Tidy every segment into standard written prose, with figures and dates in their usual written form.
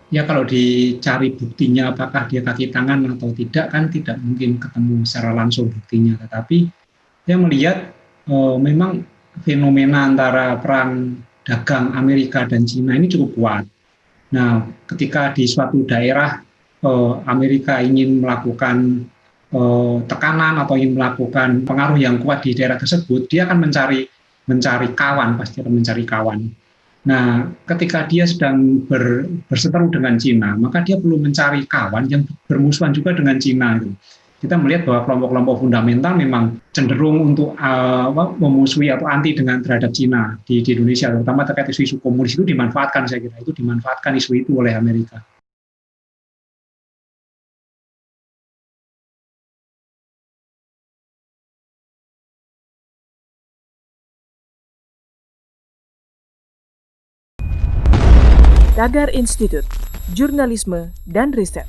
Ya kalau dicari buktinya apakah dia kaki tangan atau tidak kan tidak mungkin ketemu secara langsung buktinya. Tetapi saya melihat memang fenomena antara perang dagang Amerika dan Cina ini cukup kuat. Nah, ketika di suatu daerah Amerika ingin melakukan tekanan atau ingin melakukan pengaruh yang kuat di daerah tersebut, dia akan mencari kawan, pasti akan mencari kawan. Nah, ketika dia sedang berseteru dengan Cina, maka dia perlu mencari kawan yang bermusuhan juga dengan Cina. Itu. Kita melihat bahwa kelompok-kelompok fundamental memang cenderung untuk memusuhi atau anti dengan terhadap Cina di Indonesia, terutama terkait isu-isu komunis itu dimanfaatkan, saya kira itu dimanfaatkan isu itu oleh Amerika. Tagar Institut, Jurnalisme dan Riset.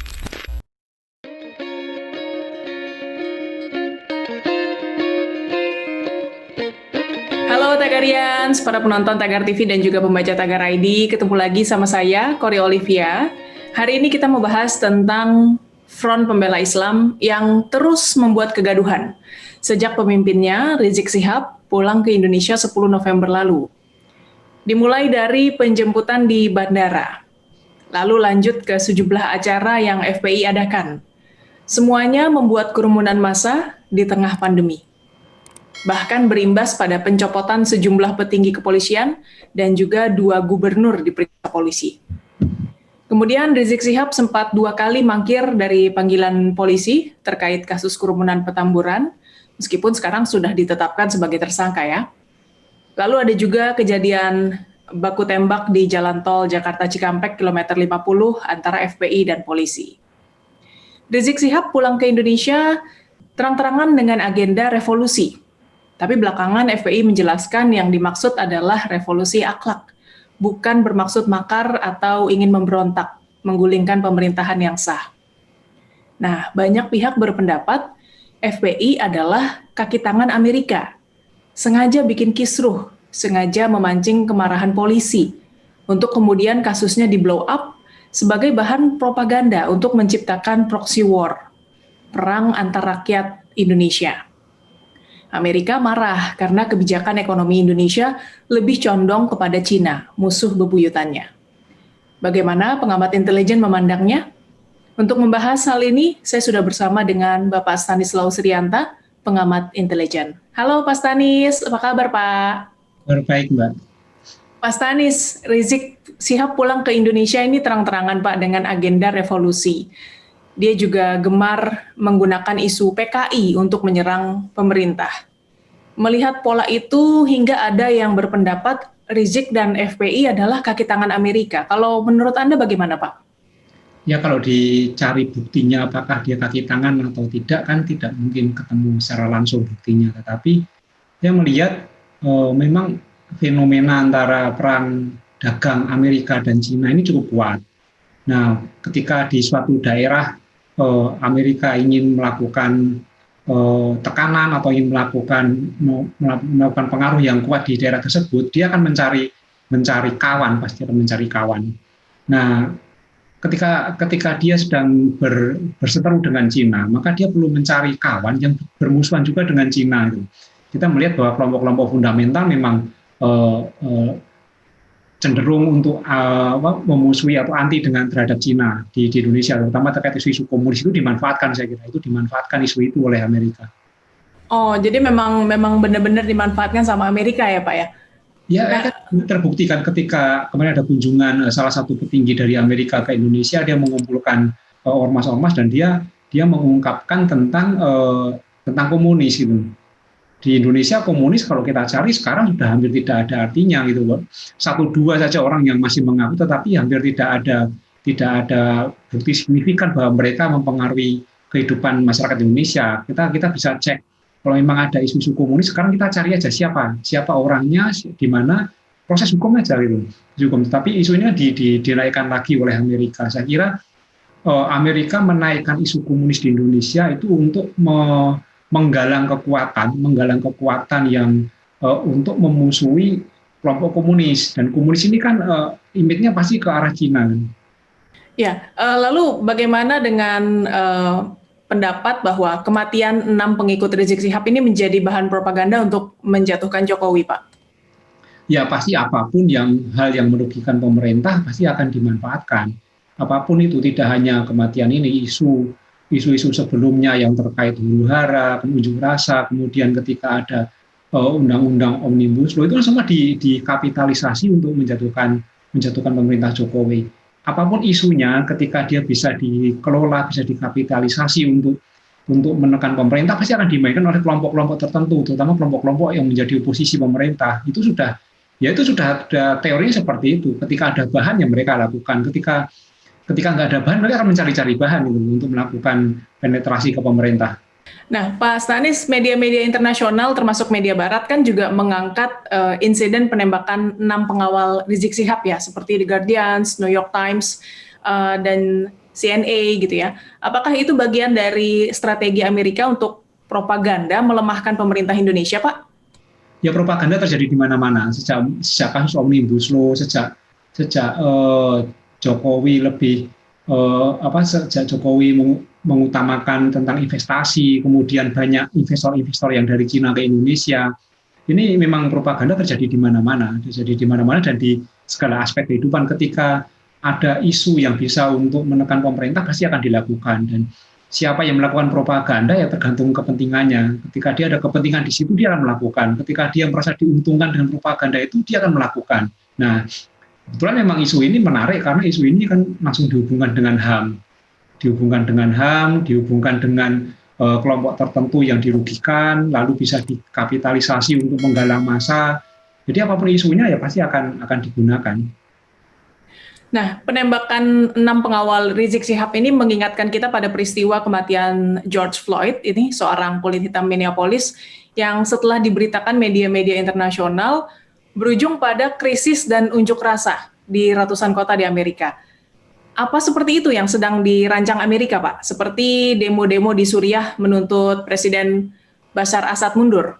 Halo Tagarians, para penonton Tagar TV dan juga pembaca Tagar ID, ketemu lagi sama saya, Kori Olivia. Hari ini kita mau bahas tentang Front Pembela Islam yang terus membuat kegaduhan sejak pemimpinnya, Rizik Syihab, pulang ke Indonesia 10 November lalu. Dimulai dari penjemputan di bandara, lalu lanjut ke sejumlah acara yang FPI adakan. Semuanya membuat kerumunan massa di tengah pandemi. Bahkan berimbas pada pencopotan sejumlah petinggi kepolisian dan juga 2 gubernur diperiksa polisi. Kemudian Rizik Syihab sempat 2 kali mangkir dari panggilan polisi terkait kasus kerumunan Petamburan, meskipun sekarang sudah ditetapkan sebagai tersangka ya. Lalu ada juga kejadian baku tembak di Jalan Tol Jakarta Cikampek kilometer 50 antara FPI dan polisi. Rizik Syihab pulang ke Indonesia terang-terangan dengan agenda revolusi. Tapi belakangan FPI menjelaskan yang dimaksud adalah revolusi akhlak, bukan bermaksud makar atau ingin memberontak, menggulingkan pemerintahan yang sah. Nah, banyak pihak berpendapat FPI adalah kaki tangan Amerika, sengaja bikin kisruh, sengaja memancing kemarahan polisi, untuk kemudian kasusnya di-blow up sebagai bahan propaganda untuk menciptakan proxy war, perang antar rakyat Indonesia. Amerika marah karena kebijakan ekonomi Indonesia lebih condong kepada Cina, musuh bebuyutannya. Bagaimana pengamat intelijen memandangnya? Untuk membahas hal ini, saya sudah bersama dengan Bapak Stanislaus Rianta, pengamat intelijen. Halo Pak Stanis, apa kabar Pak? Baik, Mbak. Pak Stanis, Rizik Syihab pulang ke Indonesia ini terang-terangan Pak dengan agenda revolusi. Dia juga gemar menggunakan isu PKI untuk menyerang pemerintah. Melihat pola itu hingga ada yang berpendapat Rizik dan FPI adalah kaki tangan Amerika. Kalau menurut Anda bagaimana Pak? Ya kalau dicari buktinya apakah dia kaki tangan atau tidak kan tidak mungkin ketemu secara langsung buktinya. Tetapi saya melihat memang fenomena antara perang dagang Amerika dan Cina ini cukup kuat. Nah, ketika di suatu daerah Amerika ingin melakukan tekanan atau ingin melakukan pengaruh yang kuat di daerah tersebut, dia akan mencari kawan, pasti akan mencari kawan. Nah, ketika dia sedang berseteru dengan Cina, maka dia perlu mencari kawan yang bermusuhan juga dengan Cina. Itu. Kita melihat bahwa kelompok-kelompok fundamental memang cenderung untuk memusuhi atau anti dengan terhadap Cina di Indonesia, terutama terkait isu-isu komunis itu dimanfaatkan, saya kira itu dimanfaatkan isu itu oleh Amerika. Oh, jadi memang benar-benar dimanfaatkan sama Amerika ya Pak ya? Ya, kan terbuktikan ketika kemarin ada kunjungan salah satu petinggi dari Amerika ke Indonesia, dia mengumpulkan ormas-ormas dan dia mengungkapkan tentang komunis gitu. Di Indonesia komunis kalau kita cari sekarang sudah hampir tidak ada artinya gitu loh. 1-2 saja orang yang masih mengaku, tetapi hampir tidak ada bukti signifikan bahwa mereka mempengaruhi kehidupan masyarakat Indonesia. Kita bisa cek kalau memang ada isu-isu komunis, sekarang kita cari aja siapa orangnya, di mana proses hukum aja gitu. Tapi isu ini dinaikkan lagi oleh Amerika. Saya kira Amerika menaikkan isu komunis di Indonesia itu untuk menggalang kekuatan yang untuk memusuhi kelompok komunis, dan komunis ini kan image-nya pasti ke arah Cina. Ya, lalu bagaimana dengan pendapat bahwa kematian 6 pengikut Rizik Syihab ini menjadi bahan propaganda untuk menjatuhkan Jokowi, Pak? Ya pasti apapun hal yang merugikan pemerintah pasti akan dimanfaatkan. Apapun itu, tidak hanya kematian ini, isu-isu sebelumnya yang terkait huru-hara, unjuk rasa, kemudian ketika ada undang-undang Omnibus Law, itu semua dikapitalisasi untuk menjatuhkan pemerintah Jokowi. Apapun isunya, ketika dia bisa dikelola, bisa dikapitalisasi untuk menekan pemerintah, pasti akan dimainkan oleh kelompok-kelompok tertentu, terutama kelompok-kelompok yang menjadi oposisi pemerintah. Itu sudah teorinya seperti itu. Ketika ada bahan yang mereka lakukan, ketika nggak ada bahan, mereka akan mencari-cari bahan itu untuk melakukan penetrasi ke pemerintah. Nah, Pak Stanis, media-media internasional termasuk media barat kan juga mengangkat insiden penembakan 6 pengawal Rizik Syihab ya, seperti The Guardian, New York Times, dan CNA gitu ya. Apakah itu bagian dari strategi Amerika untuk propaganda melemahkan pemerintah Indonesia, Pak? Ya, propaganda terjadi di mana-mana. Sejak kasus Omnibus Law, sejak Jokowi sejak Jokowi mengutamakan tentang investasi, kemudian banyak investor-investor yang dari Cina ke Indonesia. Ini memang propaganda terjadi di mana-mana, dan di segala aspek kehidupan. Ketika ada isu yang bisa untuk menekan pemerintah, pasti akan dilakukan. Dan siapa yang melakukan propaganda ya tergantung kepentingannya. Ketika dia ada kepentingan di situ, dia akan melakukan. Ketika dia merasa diuntungkan dengan propaganda itu, dia akan melakukan. Nah, kebetulan memang isu ini menarik karena isu ini kan langsung dihubungkan dengan HAM, dihubungkan dengan kelompok tertentu yang dirugikan, lalu bisa dikapitalisasi untuk menggalang massa. Jadi apapun isunya ya pasti akan digunakan. Nah, penembakan 6 pengawal Rizik Syihab ini mengingatkan kita pada peristiwa kematian George Floyd, ini seorang kulit hitam Minneapolis yang setelah diberitakan media-media internasional berujung pada krisis dan unjuk rasa di ratusan kota di Amerika. Apa seperti itu yang sedang dirancang Amerika, Pak? Seperti demo-demo di Suriah menuntut Presiden Bashar Assad mundur?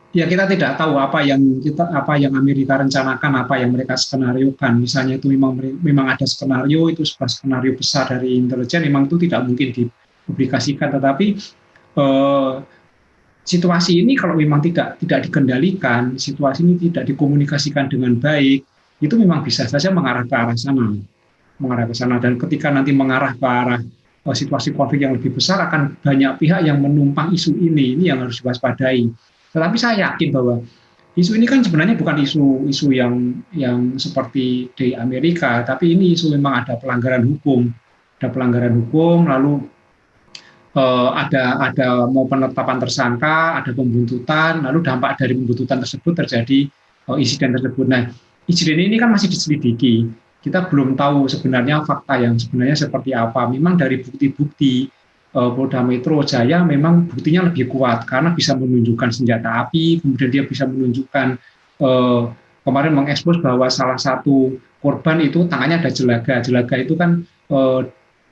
Ya, kita tidak tahu apa yang Amerika rencanakan, apa yang mereka skenariokan. Misalnya itu memang ada skenario, itu sebuah skenario besar dari intelijen, memang itu tidak mungkin dipublikasikan. Tetapi situasi ini kalau memang tidak dikendalikan, situasi ini tidak dikomunikasikan dengan baik, itu memang bisa saja mengarah ke arah sana. Dan ketika nanti mengarah ke arah situasi konflik yang lebih besar, akan banyak pihak yang menumpang isu ini yang harus diwaspadai. Tetapi saya yakin bahwa isu ini kan sebenarnya bukan isu yang seperti di Amerika, tapi ini isu memang ada pelanggaran hukum, lalu ada mau penetapan tersangka, ada pembuntutan, lalu dampak dari pembuntutan tersebut terjadi insiden tersebut. Nah, insiden ini kan masih diselidiki. Kita belum tahu sebenarnya fakta yang sebenarnya seperti apa. Memang dari bukti-bukti Polda Metro Jaya memang buktinya lebih kuat karena bisa menunjukkan senjata api, kemudian dia bisa menunjukkan kemarin mengekspos bahwa salah satu korban itu tangannya ada jelaga. Jelaga itu kan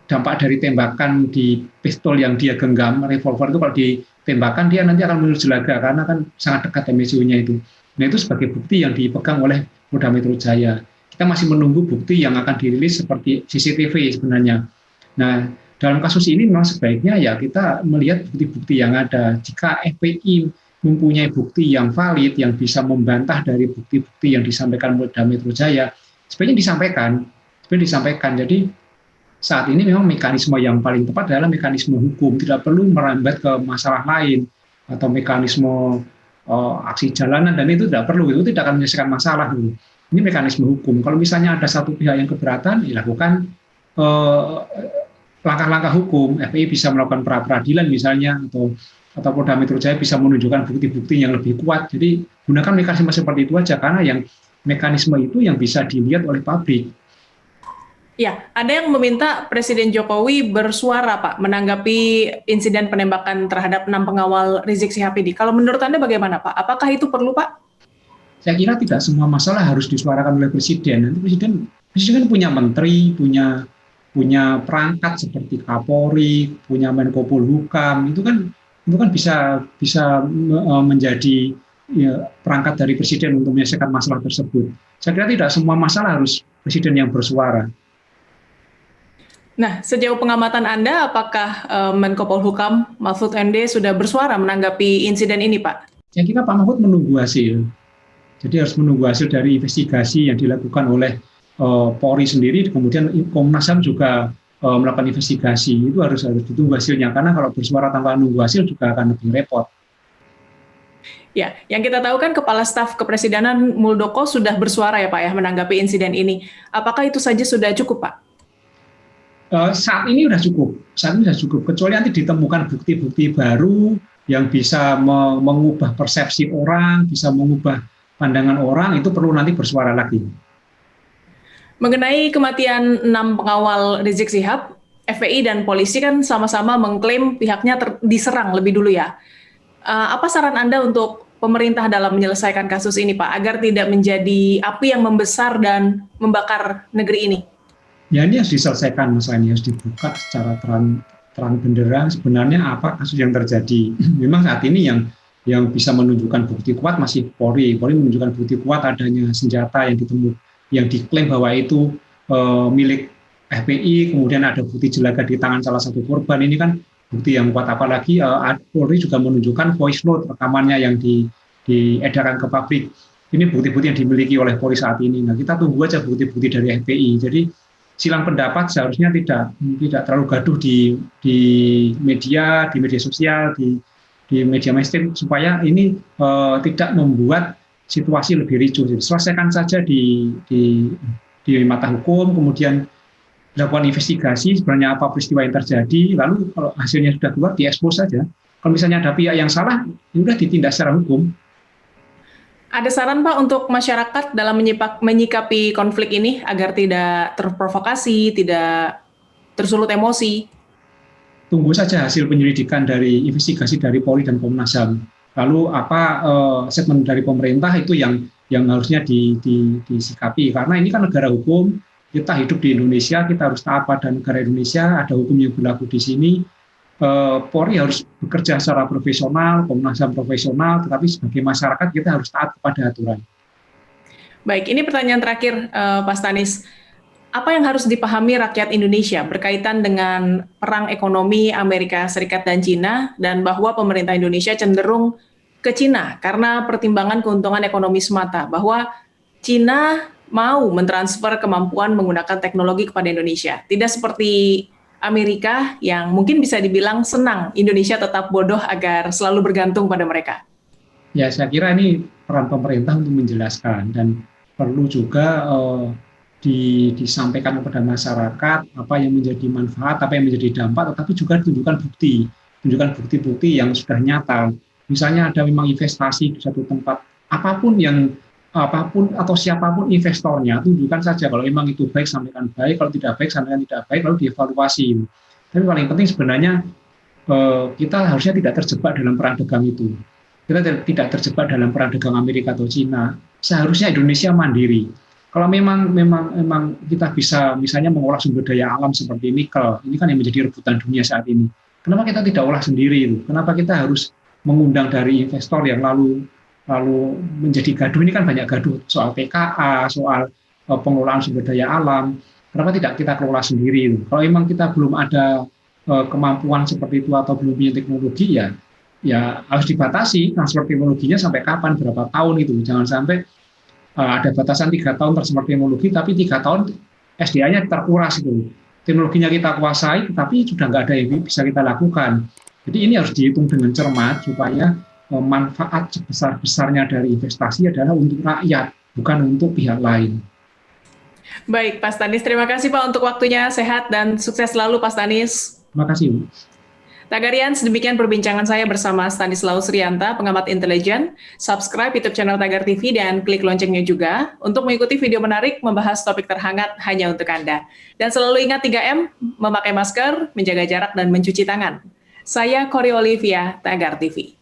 dampak dari tembakan di pistol yang dia genggam, revolver itu kalau ditembakkan dia nanti akan menuju jelaga karena kan sangat dekat MSU-nya itu. Nah, itu sebagai bukti yang dipegang oleh Polda Metro Jaya. Kita masih menunggu bukti yang akan dirilis seperti CCTV sebenarnya. Nah, dalam kasus ini memang sebaiknya ya kita melihat bukti-bukti yang ada. Jika FPI mempunyai bukti yang valid, yang bisa membantah dari bukti-bukti yang disampaikan Polda Metro Jaya, sebaiknya disampaikan. Jadi saat ini memang mekanisme yang paling tepat adalah mekanisme hukum, tidak perlu merambat ke masalah lain atau mekanisme aksi jalanan, dan itu tidak perlu, itu tidak akan menyelesaikan masalah dulu. Ini mekanisme hukum. Kalau misalnya ada satu pihak yang keberatan, dilakukan langkah-langkah hukum. FPI bisa melakukan pra-peradilan misalnya, atau Polda Metro Jaya bisa menunjukkan bukti-bukti yang lebih kuat. Jadi gunakan mekanisme seperti itu aja, karena yang mekanisme itu yang bisa dilihat oleh publik. Ya, ada yang meminta Presiden Jokowi bersuara, Pak, menanggapi insiden penembakan terhadap 6 pengawal Rizik Syihab ini. Kalau menurut Anda bagaimana, Pak? Apakah itu perlu, Pak? Saya kira tidak semua masalah harus disuarakan oleh Presiden. Nanti Presiden punya menteri, punya perangkat seperti Kapolri, punya Menko Polhukam, itu kan bisa menjadi perangkat dari Presiden untuk menyelesaikan masalah tersebut. Saya kira tidak semua masalah harus Presiden yang bersuara. Nah, sejauh pengamatan Anda, apakah Menko Polhukam Mahfud MD sudah bersuara menanggapi insiden ini, Pak? Saya kira Pak Mahfud menunggu hasil. Jadi harus menunggu hasil dari investigasi yang dilakukan oleh Polri sendiri, kemudian Komnas HAM juga melakukan investigasi. Itu harus ditunggu hasilnya, karena kalau bersuara tanpa menunggu hasil juga akan lebih repot. Ya, yang kita tahu kan Kepala Staf Kepresidenan Muldoko sudah bersuara ya Pak ya menanggapi insiden ini. Apakah itu saja sudah cukup, Pak? Saat ini sudah cukup, kecuali nanti ditemukan bukti-bukti baru yang bisa mengubah persepsi orang, bisa mengubah pandangan orang, itu perlu nanti bersuara lagi. Mengenai kematian 6 pengawal Rizik Syihab, FPI dan polisi kan sama-sama mengklaim pihaknya diserang lebih dulu ya. Apa saran Anda untuk pemerintah dalam menyelesaikan kasus ini, Pak, agar tidak menjadi api yang membesar dan membakar negeri ini? Ya, ini harus diselesaikan, masalah ini harus dibuka secara terang benderang sebenarnya apa kasus yang terjadi. Memang saat ini yang bisa menunjukkan bukti kuat masih Polri. Polri menunjukkan bukti kuat adanya senjata yang diklaim bahwa itu milik FPI, kemudian ada bukti jelaga di tangan salah satu korban. Ini kan bukti yang kuat, apalagi Polri juga menunjukkan voice note rekamannya yang diedarkan ke publik. Ini bukti-bukti yang dimiliki oleh Polri saat ini. Nah, kita tunggu aja bukti-bukti dari FPI. Jadi silang pendapat seharusnya tidak terlalu gaduh di media sosial, di media mainstream, supaya ini tidak membuat situasi lebih ricuh. Selesaikan saja di mata hukum, kemudian dilakukan investigasi sebenarnya apa peristiwa yang terjadi, lalu kalau hasilnya sudah keluar diekspos saja. Kalau misalnya ada pihak yang salah, sudah ditindak secara hukum. Ada saran Pak untuk masyarakat dalam menyikapi konflik ini agar tidak terprovokasi, tidak tersulut emosi? Tunggu saja hasil penyelidikan dari investigasi dari Polri dan Komnas HAM. Lalu apa statement dari pemerintah itu yang harusnya disikapi, karena ini kan negara hukum. Kita hidup di Indonesia, kita harus taat pada negara Indonesia, ada hukum yang berlaku di sini. Polri harus bekerja secara profesional, Komnas HAM profesional, tetapi sebagai masyarakat kita harus taat kepada aturan. Baik, ini pertanyaan terakhir, Pak Stanis. Apa yang harus dipahami rakyat Indonesia berkaitan dengan perang ekonomi Amerika Serikat dan Cina, dan bahwa pemerintah Indonesia cenderung ke Cina karena pertimbangan keuntungan ekonomi semata, bahwa Cina mau mentransfer kemampuan menggunakan teknologi kepada Indonesia. Tidak seperti Amerika yang mungkin bisa dibilang senang Indonesia tetap bodoh agar selalu bergantung pada mereka. Ya, saya kira ini peran pemerintah untuk menjelaskan, dan perlu juga disampaikan kepada masyarakat apa yang menjadi manfaat, apa yang menjadi dampak, tetapi juga tunjukkan bukti-bukti yang sudah nyata. Misalnya ada memang investasi di satu tempat, apapun atau siapapun investornya, tunjukkan saja. Kalau memang itu baik, sampaikan baik. Kalau tidak baik, sampaikan tidak baik, lalu dievaluasi. Tapi paling penting sebenarnya kita harusnya tidak terjebak dalam perang dagang itu. Kita tidak terjebak dalam perang dagang Amerika atau Cina. Seharusnya Indonesia mandiri. Kalau memang kita bisa misalnya mengolah sumber daya alam seperti nikel, ini kan yang menjadi rebutan dunia saat ini. Kenapa kita tidak olah sendiri? Kenapa kita harus mengundang dari investor yang lalu menjadi gaduh? Ini kan banyak gaduh soal TKA, soal pengelolaan sumber daya alam. Kenapa tidak kita kelola sendiri? Kalau memang kita belum ada kemampuan seperti itu atau belum punya teknologi, ya harus dibatasi transfer teknologinya sampai kapan, berapa tahun itu. Jangan sampai ada batasan 3 tahun transfer teknologi, tapi 3 tahun SDA-nya terkuras itu. Teknologinya kita kuasai, tapi sudah nggak ada yang bisa kita lakukan. Jadi ini harus dihitung dengan cermat supaya manfaat sebesar-besarnya dari investasi adalah untuk rakyat, bukan untuk pihak lain. Baik, Pak Stanis, terima kasih Pak untuk waktunya, sehat dan sukses selalu Pak Stanis. Terima kasih, Bu. Tagarian, sedemikian perbincangan saya bersama Stanislaus Rianta, pengamat intelijen. Subscribe YouTube channel Tagar TV dan klik loncengnya juga untuk mengikuti video menarik membahas topik terhangat hanya untuk Anda. Dan selalu ingat 3M, memakai masker, menjaga jarak, dan mencuci tangan. Saya Cory Olivia, Tagar TV.